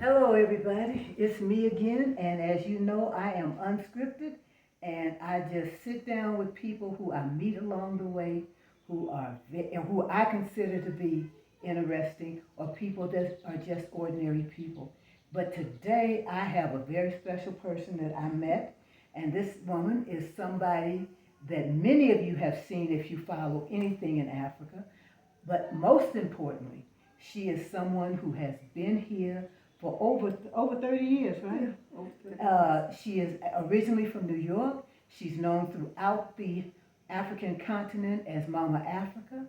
Hello, everybody. It's me again, and as you know, I am unscripted, and I just sit down with people who I meet along the way, and who I consider to be interesting, or people that are just ordinary people. But today, I have a very special person that I met, and this woman is somebody that many of you have seen if you follow anything in Africa. But most importantly, she is someone who has been here for over 30 years, right? Yeah, over 30 She is originally from New York. She's known throughout the African continent as Mama Africa.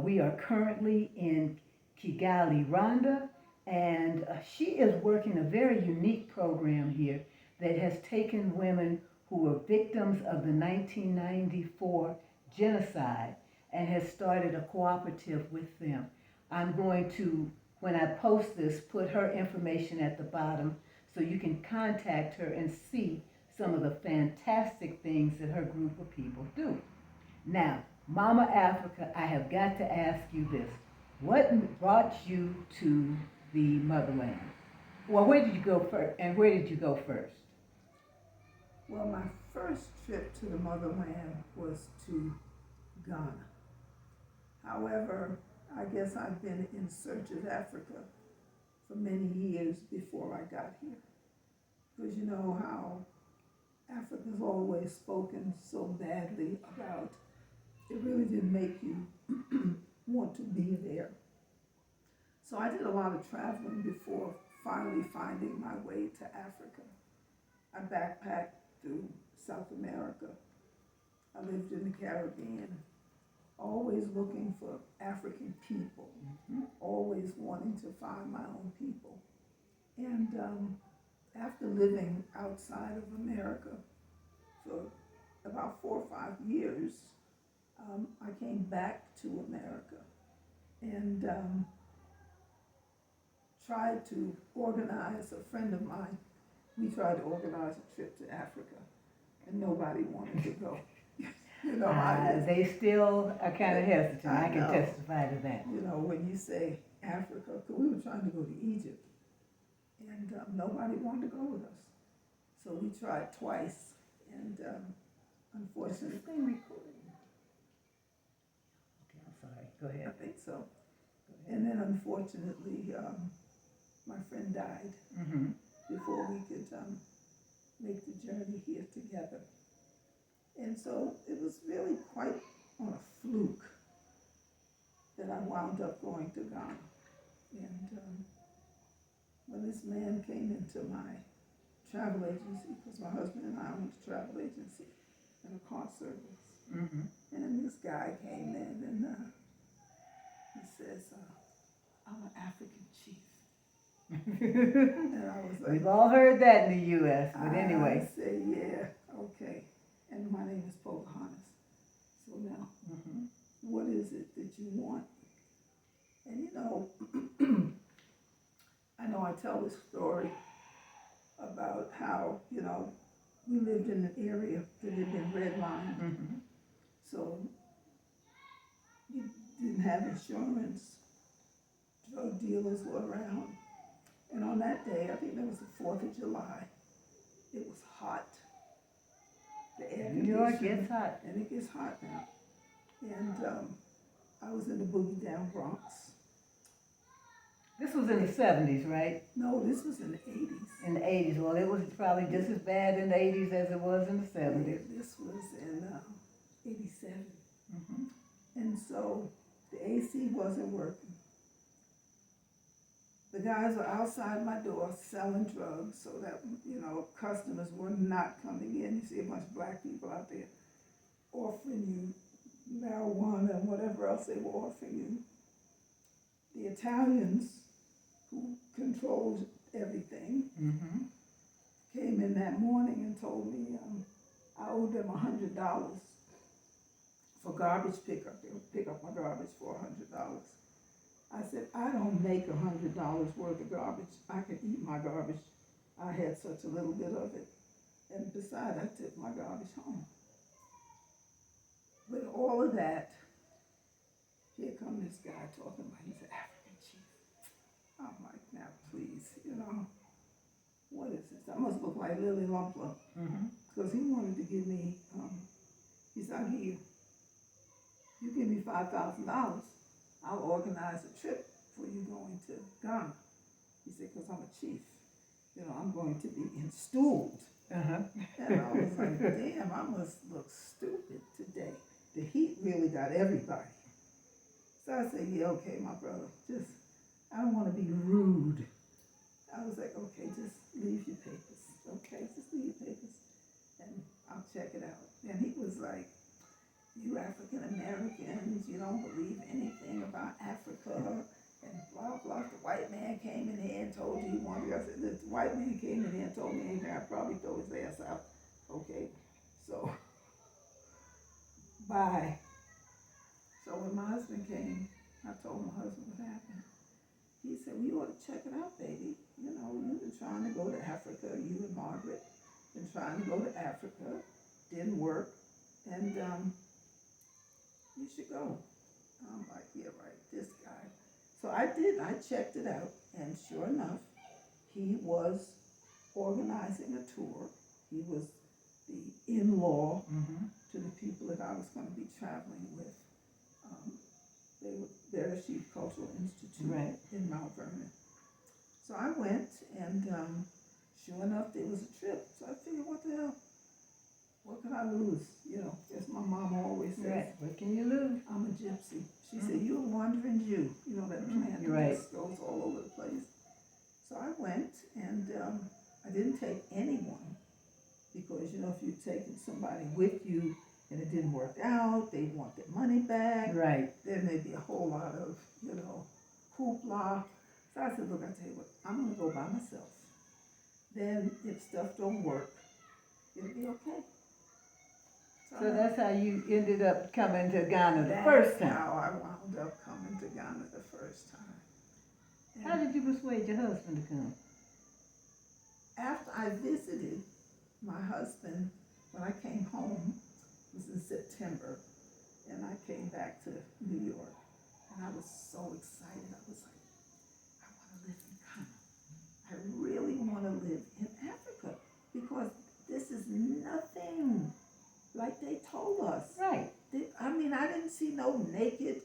We are currently in Kigali, Rwanda, and she is working a very unique program here that has taken women who were victims of the 1994 genocide and has started a cooperative with them. I'm going to, when I post this, put her information at the bottom so you can contact her and see some of the fantastic things that her group of people do. Now, Mama Africa, I have got to ask you this. What brought you to the motherland? Well, where did you go first? And where did you go first? Well, my first trip to the motherland was to Ghana. However, I guess I've been in search of Africa for many years before I got here. Because you know how Africa's always spoken so badly about, it really didn't make you want to be there. So I did a lot of traveling before finally finding my way to Africa. I backpacked through South America. I lived in the Caribbean, always looking for African people, always wanting to find my own people. And after living outside of America for about 4 or 5 years, I came back to America and tried to organize, a friend of mine, we tried to organize a trip to Africa, and nobody wanted to go. You know, They still are kind of hesitant. I can know. testify to that. You know, when you say Africa, 'cause we were trying to go to Egypt, and nobody wanted to go with us. So we tried twice, and Is unfortunately, this thing recording? Okay, I'm sorry. Go I ahead. think so. Go ahead. And then unfortunately, my friend died Mm-hmm. before we could make the journey here together. And so it was really quite on a fluke that I wound up going to Ghana. And when this man came into my travel agency, because my husband and I owned a travel agency and a car service, Mm-hmm. and this guy came in and he says, I'm an African chief. And I was like, We've all heard that in the U.S., but anyway. I said, yeah, okay. And my name is Pocahontas. So now, Mm-hmm. what is it that you want? And you know, I know I tell this story about how, you know, we lived in an area that had been redlined. Mm-hmm. So you didn't have insurance. Drug dealers were around. And on that day, I think that was the 4th of July, it was hot. The air New York conditioning, gets hot. and it gets hot now. And I was in the boogie down Bronx. This was in the 70s, right? No, this was in the 80s. In the 80s. Well, it was probably just as bad in the 80s as it was in the 70s. This was in 87. Mm-hmm. And so the AC wasn't working. The guys were outside my door selling drugs so that, you know, customers were not coming in. You see a bunch of black people out there offering you marijuana and whatever else they were offering you. The Italians, who controlled everything, Mm-hmm. came in that morning and told me I owed them $100 for garbage pickup. They would pick up my garbage for $100. I said, I don't make $100 worth of garbage. I can eat my garbage. I had such a little bit of it. And besides, I took my garbage home. With all of that, here come this guy talking about he's an African chief. I'm like, now please, you know. like Lily Lumpler, because he wanted to give me, he said, here, you give me $5,000, I'll organize a trip for you going to Ghana. He said, because I'm a chief, I'm going to be installed. And I was like, damn, I must look stupid today. The heat really got everybody. So I said, yeah, okay, my brother, I don't want to be rude. I was like, okay, just leave your papers. Okay, just leave your papers and I'll check it out. And he was like, you African Americans, you don't believe anything about Africa and blah, blah. The white man came in here and told you he wanted to. I said, the white man came in here and told me anything, I'd probably throw his ass out. Okay, so, bye. So when my husband came, I told my husband what happened. He said, well, you ought to check it out, baby. You've been trying to go to Africa, you and Margaret, been trying to go to Africa, didn't work, and you should go. I'm like, yeah, right, this guy. So I did, I checked it out, and sure enough, he was organizing a tour. He was the in-law to the people that I was going to be traveling with. They're a Sheep Cultural Institute in Mount Vernon. So I went, and sure enough, there was a trip. So I figured, what the hell? What could I lose? As my mom always says. What can you lose? I'm a gypsy. She said, you're a wandering Jew. That plant that just goes all over the place. So I went, and I didn't take anyone because, if you'd taken somebody with you and it didn't work out, they'd want their money back. Right. Then there'd be a whole lot of, hoopla. So I said, look, I tell you what, I'm going to go by myself. Then if stuff don't work, it'll be okay. So that's how you ended up coming to Ghana the first time. That's how I wound up coming to Ghana the first time. And how did you persuade your husband to come? After I visited my husband, when I came home, it was in September, and I came back to New York, and I was so excited. I was like, I want to live in Ghana. I really want to live in Africa, because this is nothing like they told us. Right. I didn't see no naked,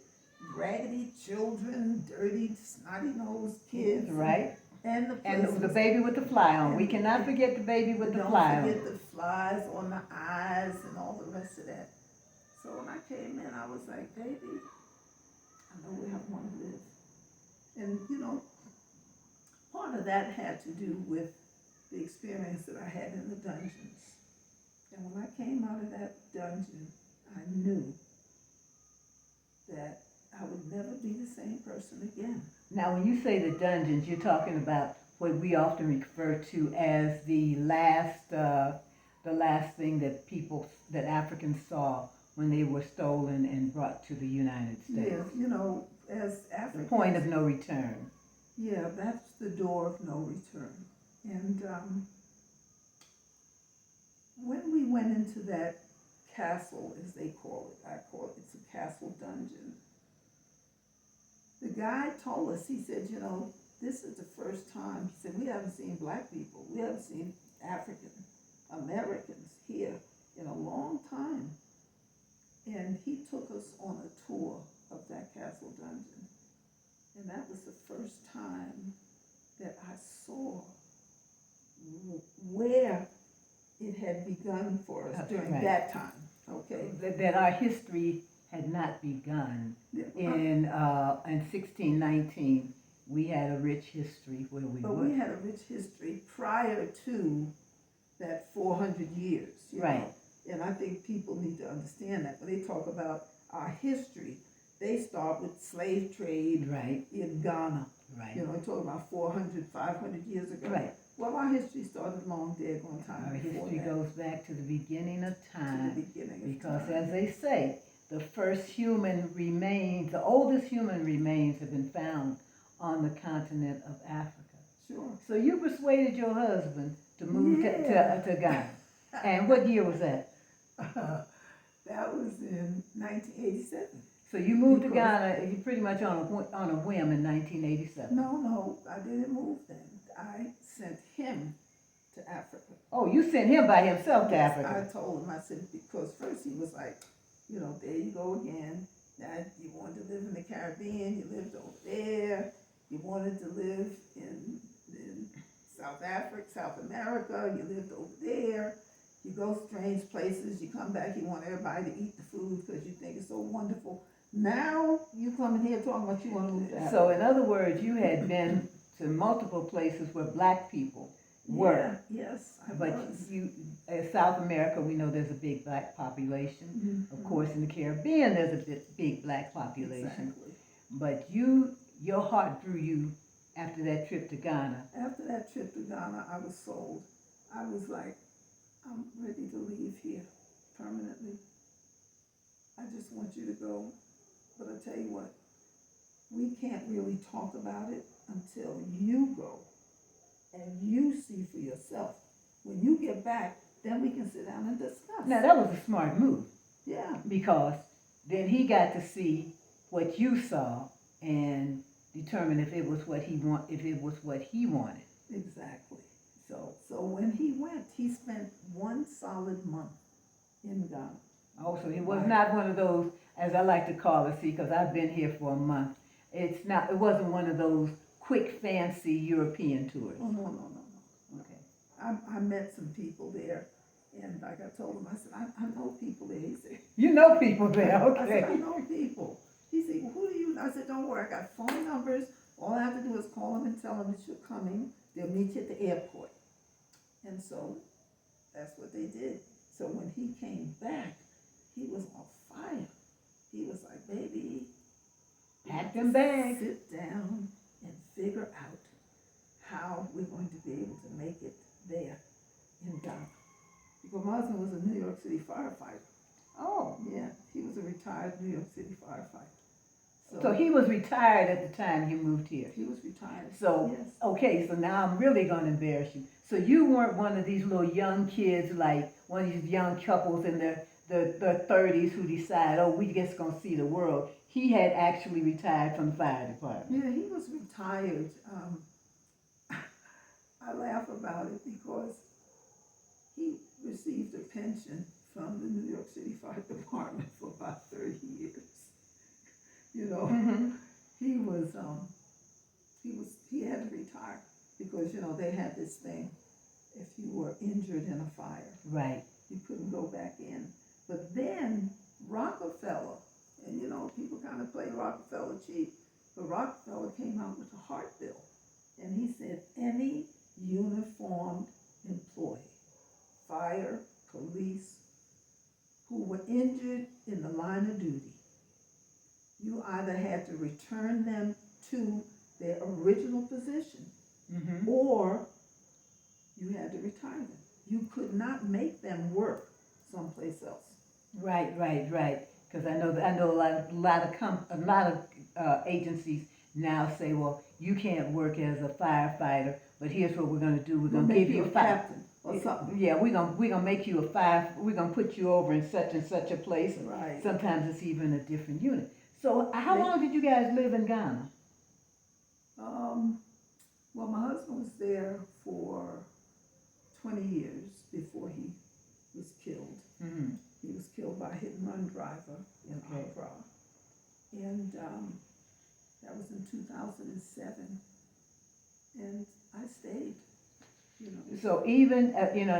raggedy children, dirty, snotty-nosed kids. Right. And the baby with the fly on. We cannot forget the baby with the fly on. Don't forget the flies on the eyes and all the rest of that. So when I came in, I was like, baby, I know where I want to live. And, part of that had to do with the experience that I had in the dungeons. And when I came out of that dungeon, I knew that I would never be the same person again. Now, when you say the dungeons, you're talking about what we often refer to as the last thing that Africans saw when they were stolen and brought to the United States. Yeah, as Africans. The point of no return. Yeah, that's the door of no return. And when we went into that castle, as they call it, it's a castle dungeon. The guy told us, he said, this is the first time, he said, we haven't seen black people, we haven't seen African Americans here in a long time. And he took us on a tour of that castle dungeon. And that was the first time that I saw where it had begun for us during that time. Okay. That our history had not begun. In 1619, we had a rich history where we were. But we had a rich history prior to that 400 years. Right. Know? And I think people need to understand that. When they talk about our history, they start with slave trade in Ghana. Right. They talk about 400, 500 years ago. Right. Well, our history started long daggone time. Our history goes back to the beginning of time. To the beginning of because, time. as they say, the oldest human remains have been found on the continent of Africa. Sure. So you persuaded your husband to move to Ghana. And what year was that? That was in 1987. So you moved to Ghana pretty much on a whim in 1987. No, I didn't move then. I sent him to Africa. sent him by himself to Yes, Africa. I told him, I said, because first he was like, there you go again. That you wanted to live in the Caribbean, you lived over there. You wanted to live in South Africa, South America, you lived over there. You go strange places, you come back, you want everybody to eat the food because you think it's so wonderful. Now you come in here talking about you want to move to Africa. So in other words, you had been to multiple places where black people were. Yeah, yes, I But was. in South America, we know there's a big black population. Of course, in the Caribbean, there's a big black population. Exactly. But your heart drew you after that trip to Ghana. After that trip to Ghana, I was sold. I was like, I'm ready to leave here permanently. I just want you to go. But I tell you what, we can't really talk about it until you go and you see for yourself. When you get back, then we can sit down and discuss. Now that was a smart move. Yeah. Because then he got to see what you saw and determine if it was what he wanted. Exactly. So when he went, he spent 1 solid month in Ghana. Also, it was not one of those, as I like to call it, see, because I've been here for a month. It wasn't one of those quick, fancy European tours. Oh, no. Okay. I met some people there, and like I told him, I said, I know people there. He said, You know people there, okay. I said, I know people. He said, well, who do you know? I said, don't worry, I got phone numbers. All I have to do is call them and tell them that you're coming. They'll meet you at the airport. And so that's what they did. So when he came back, he was on fire. He was like, baby, pack them bags. Sit down and figure out how we're going to be able to make it there in Ghana. Because my husband was a New York City firefighter. Oh. Yeah, he was a retired New York City firefighter. So he was retired at the time you moved here. He was retired. So, yes. Okay, so now I'm really going to embarrass you. So you weren't one of these little young kids, like one of these young couples in their 30s who decide, oh, we just going to see the world. He had actually retired from the fire department. Yeah, he was retired. I laugh about it because he received a pension from the New York City Fire Department for about 30 years. Mm-hmm. He had to retire because, they had this thing, if you were injured in a fire, right, you couldn't go back in. But then Rockefeller, and people kind of play Rockefeller cheap, but Rockefeller came out with a heart bill, and he said any uniformed employee, fire, police, who were injured in the line of duty, you either had to return them to their original position, mm-hmm. or you had to retire them. You could not make them work someplace else. Right. Because I know a lot of agencies now say, well, you can't work as a firefighter, but here's what we're going to do. We're going to give you a captain or something. Yeah, we're gonna make you we're gonna put you over in such and such a place. Right. Sometimes it's even a different unit. So how long did you guys live in Ghana? Well, my husband was there for 20 years before he was killed. Mm-hmm. He was killed by a hit-and-run driver in Accra. And that was in 2007. And I stayed, So even, and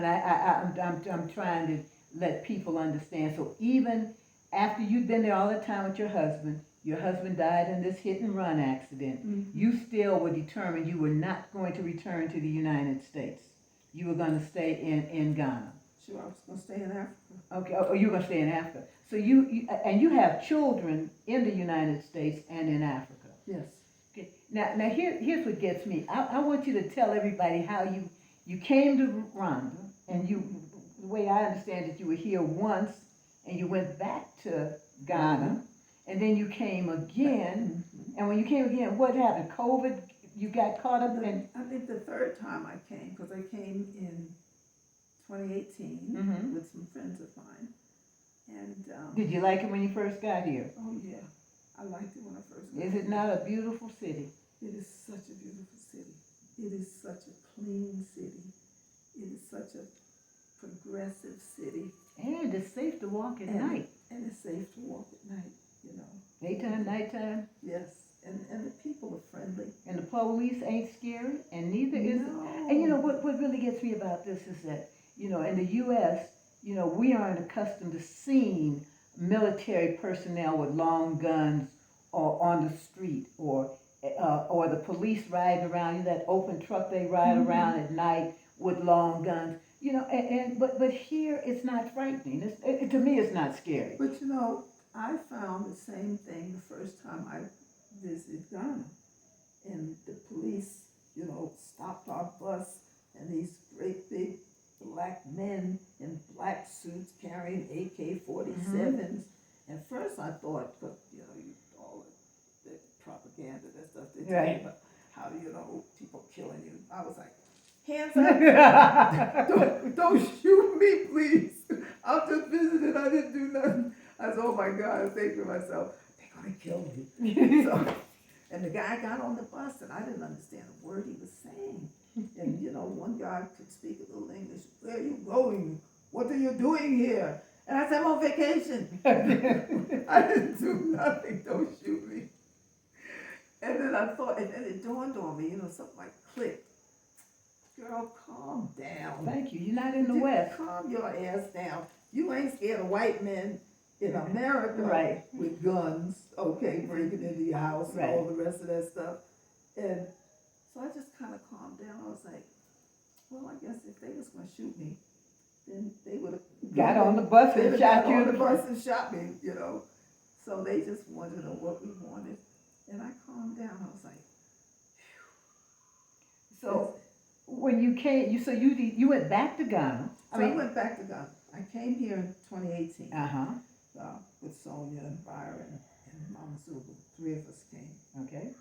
I'm trying to let people understand. So even after you'd been there all the time with your husband died in this hit-and-run accident, mm-hmm. you still were determined you were not going to return to the United States. You were going to stay in Ghana. Sure, I was going to stay in Africa. Okay, you were going to stay in Africa. So you have children in the United States and in Africa. Yes. Okay. Now here's what gets me. I want you to tell everybody how you came to Rwanda, and the way I understand it, you were here once, and you went back to Ghana, mm-hmm. and then you came again. Mm-hmm. And when you came again, what happened? COVID? You got caught up in? I think the third time I came, because I came in 2018 mm-hmm. with some friends of mine. And did you like it when you first got here? Oh yeah, I liked it when I first got here. Is it not a beautiful city? It is such a beautiful city. It is such a clean city. It is such a progressive city. And it's safe to walk at night. And it's safe to walk at night, you know. Daytime, nighttime. Yes, and the people are friendly. And the police ain't scary, and neither is. No. And you know what really gets me about this is that, you know, in the U.S., you know, we aren't accustomed to seeing military personnel with long guns or on the street, or the police riding around, that open truck they ride around at night with long guns. You know, but here it's not frightening. To me, it's not scary. But you know, I found the same thing the first time I visited Ghana, and the police, you know, stopped our bus, and these great big black men in black suits carrying AK-47s. And first I thought, because you know, all the propaganda, that stuff they tell you about how, you know, people killing you. I was like, hands up! don't shoot me, please. I'm just visiting. I didn't do nothing. I said, oh my God, I was thinking to myself, they're gonna kill me. So, and the guy got on the bus, and I didn't understand a word he was saying. And you know, one guy could speak a little English. Where are you going? What are you doing here? And I said, I'm on vacation. I didn't do nothing. Don't shoot me. And then I thought, and then it dawned on me, you know, something like clicked. Girl, calm down. Thank you. You're not in the West. Calm your ass down. You ain't scared of white men in America with guns, okay, breaking into your house and all the rest of that stuff. And so I just kind of calmed down. I was like, well, I guess if they was going to shoot me, then they would have got on the bus and shot you. On the bus and shot me, you know. So they just wanted to know what we wanted. And I calmed down. I was like, phew. So when you came, you went back to Ghana. I went back to Ghana. I came here in 2018 Uh-huh. With Sonia and Byron and Mama Zulu. 3 of us came. Okay.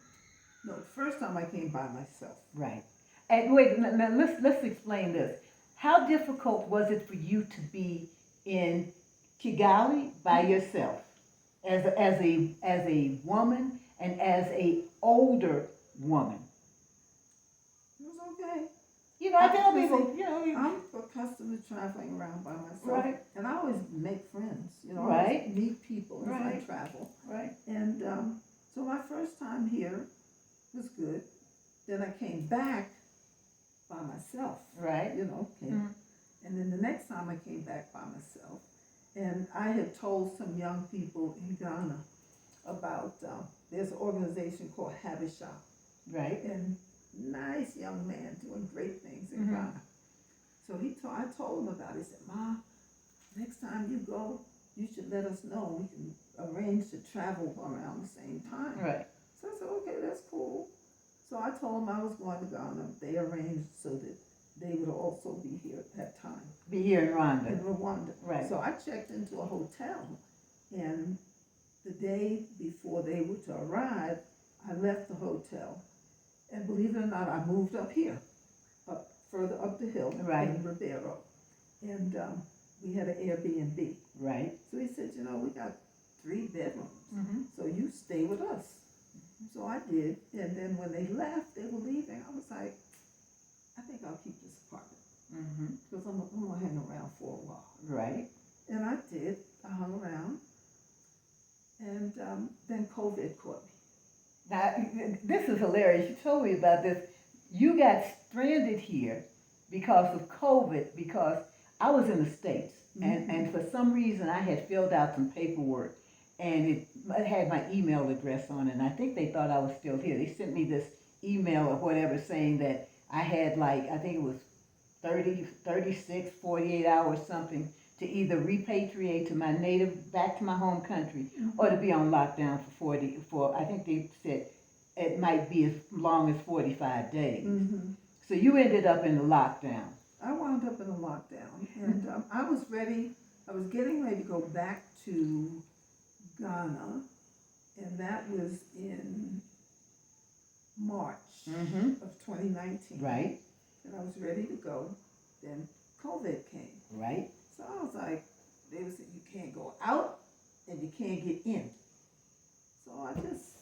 No, the first time I came by myself. Right. And wait, now let's explain this. How difficult was it for you to be in Kigali by yourself, as a woman and as a older woman? It was okay. You know, I tell people, you know, I'm accustomed to traveling around by myself. Right. And I always make friends, you know, Right. I always meet people as I travel. Right. And so my first time here was good. Then I came back by myself. Right. You know, and then the next time I came back by myself, and I had told some young people in Ghana about, there's an organization called Habisha. Right. And nice young man doing great things in Ghana. So I told him about it. He said, Ma, next time you go, you should let us know. We can arrange to travel around the same time. Right. So I said, okay, that's cool. So I told them I was going to Ghana. They arranged so that they would also be here at that time. Be here in Rwanda. In Rwanda. Right. So I checked into a hotel, and the day before they were to arrive, I left the hotel. And believe it or not, I moved up here, further up the hill in Ribeiro. And we had an Airbnb. Right. So he said, you know, we got 3 bedrooms, so you stay with us. So I did, and then when they left, they were leaving, I was like, I think I'll keep this apartment, because I'm going to hang around for a while. Right. And I did, I hung around, and then COVID caught me. Now, this is hilarious. You told me about this. You got stranded here because of COVID, because I was in the States, and for some reason I had filled out some paperwork, and it had my email address on it, and I think they thought I was still here. They sent me this email or whatever saying that I had, like, I think it was 36, 48 hours something to either repatriate to my back to my home country, or to be on lockdown for I think they said it might be as long as 45 days. So you ended up in the lockdown. I wound up in a lockdown, and I was getting ready to go back to Ghana, and that was in March of 2019. Right. And I was ready to go, then COVID came. Right. So I was like, they would say, you can't go out and you can't get in. So I just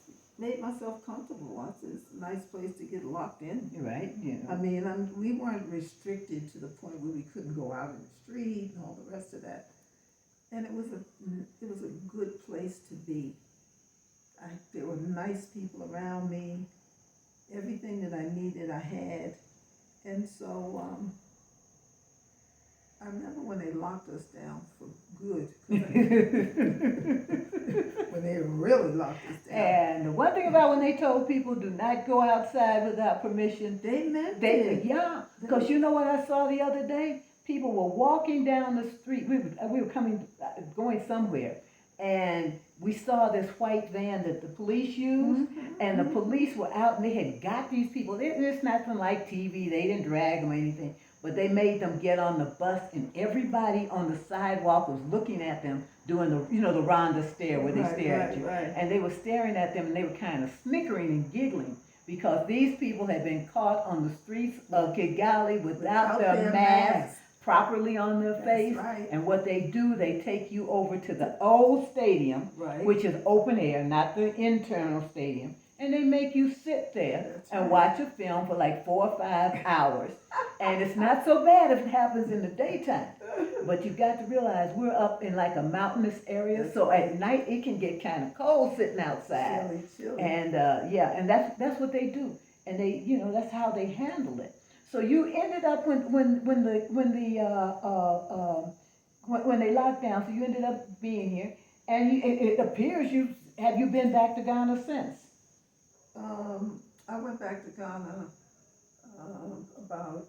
made myself comfortable. It's a nice place to get locked in. You're right. You know. I mean, we weren't restricted to the point where we couldn't go out in the street and all the rest of that. And it was a good place to be. There were nice people around me. Everything that I needed, I had. And so I remember when they locked us down for good. When they really locked us down. And the one thing about when they told people do not go outside without permission, They meant it. yeah, because you know what I saw the other day? People were walking down the street. We were going somewhere, and we saw this white van that the police used, and the police were out, and they had got these people. It's nothing like TV. They didn't drag them or anything, but they made them get on the bus, and everybody on the sidewalk was looking at them doing the Rwanda stare where they stare at you. Right. And they were staring at them, and they were kind of snickering and giggling because these people had been caught on the streets of Kigali without their masks properly on their face. Right. And what they do, they take you over to the old stadium, Right. which is open air, not the internal stadium, and they make you sit there and watch a film for like 4 or 5 hours. And it's not so bad if it happens in the daytime. But you've got to realize we're up in like a mountainous area, so at night it can get kind of cold sitting outside. Chilly. And and that's what they do, and they that's how they handle it. So you ended up when they locked down. So you ended up being here, and it appears you been back to Ghana since. I went back to Ghana about,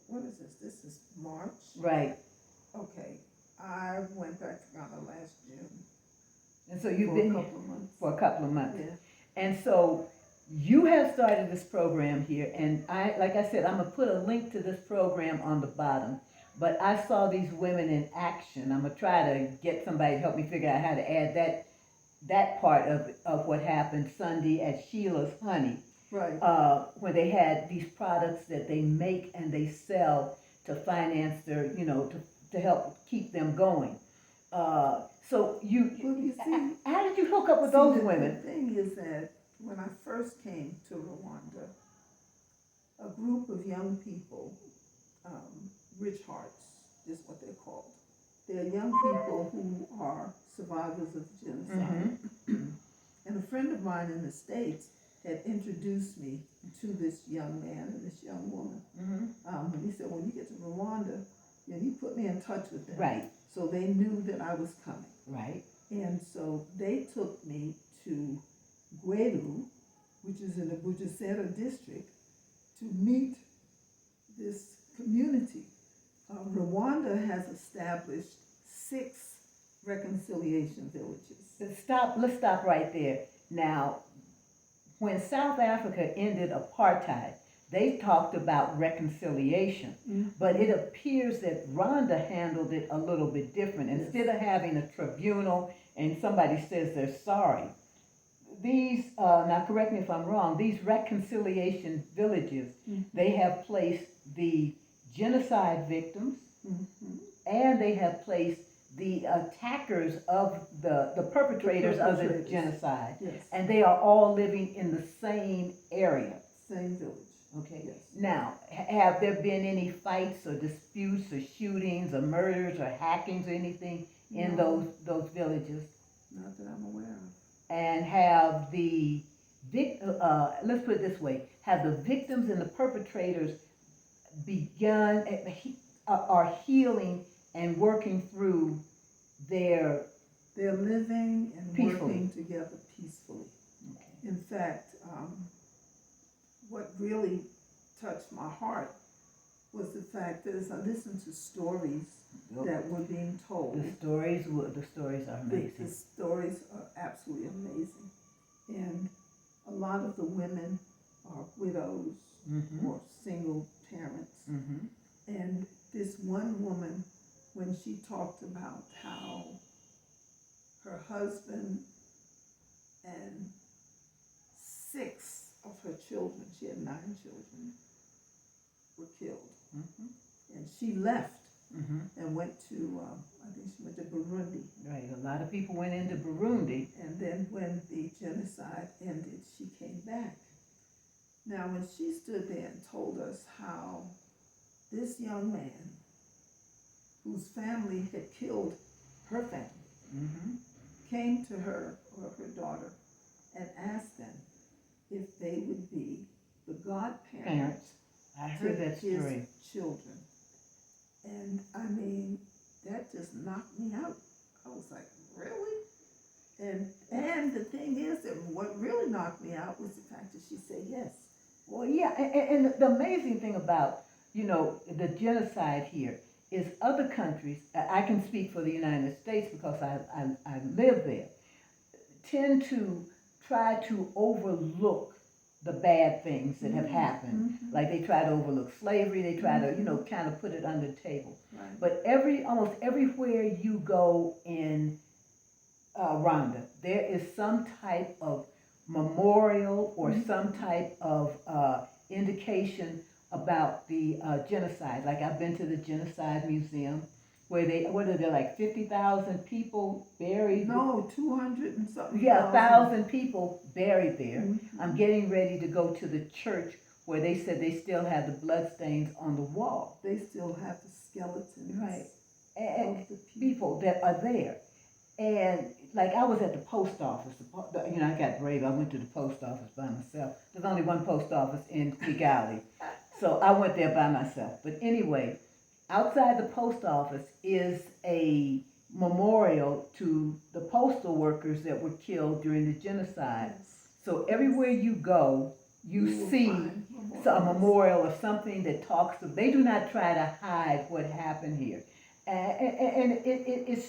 what is this? This is March. Right. Okay. I went back to Ghana last June. And so you've For been a couple of months. For a couple of months. Yeah. And so you have started this program here, and like I said, I'm gonna put a link to this program on the bottom. But I saw these women in action. I'm gonna try to get somebody to help me figure out how to add that part of what happened Sunday at Sheila's Honey. Right. Where they had these products that they make and they sell to finance their, to help keep them going. So you see, how did you hook up with those women? The thing is that when I first came to Rwanda, a group of young people, Rich Hearts is what they're called. They're young people who are survivors of genocide. And a friend of mine in the States had introduced me to this young man and this young woman. And he said, when you get to Rwanda, you put me in touch with them. Right. So they knew that I was coming. Right. And so they took me to Gweru, which is in the Bugesera district, to meet this community. Rwanda has established 6 reconciliation villages. Let's stop right there. Now, when South Africa ended apartheid, they talked about reconciliation, but it appears that Rwanda handled it a little bit different. Instead of having a tribunal and somebody says they're sorry, these, now correct me if I'm wrong, these reconciliation villages, they have placed the genocide victims, and they have placed the attackers of the perpetrators of the genocide. Yes. And they are all living in the same area. Same village. Okay. Yes. Now, have there been any fights or disputes or shootings or murders or hackings or anything in those villages? Not that I'm aware of. And have the let's put it this way, have the victims and the perpetrators begun, are healing and working through They're living and peacefully. working together peacefully. Okay. In fact, what really touched my heart was the fact that as I listened to stories that were being told. The stories are amazing. The stories are absolutely amazing. And a lot of the women are widows or single parents. And this one woman, when she talked about how her husband and 6 of her children, she had 9 children, were killed. And she left and went to, I think she went to Burundi. Right, a lot of people went into Burundi. And then when the genocide ended, she came back. Now, when she stood there and told us how this young man, whose family had killed her family, came to her or her daughter and asked them if they would be the godparents I to heard that his story. children. And I mean, that just knocked me out. I was like, really? And the thing is that what really knocked me out was the fact that she said yes. Well, yeah, and the amazing thing about, the genocide here is other countries, I can speak for the United States because I live there, tend to try to overlook the bad things that have happened. Like they try to overlook slavery, they try to, kind of put it under the table. Right. But almost everywhere you go in Rwanda, there is some type of memorial or some type of indication about the genocide. Like I've been to the Genocide Museum where what are there, like 50,000 people buried? No, 200 and something. Yeah, 1,000 people buried there. I'm Mhm. getting ready to go to the church where they said they still have the bloodstains on the wall. They still have the skeletons Right. of And the people that are there. And like I was at the post office, I got brave. I went to the post office by myself. There's only one post office in Kigali. So I went there by myself. But anyway, outside the post office is a memorial to the postal workers that were killed during the genocide. Yes. So everywhere you go, you will see find a memorials. memorial or something that talks to, they do not try to hide what happened here. And it's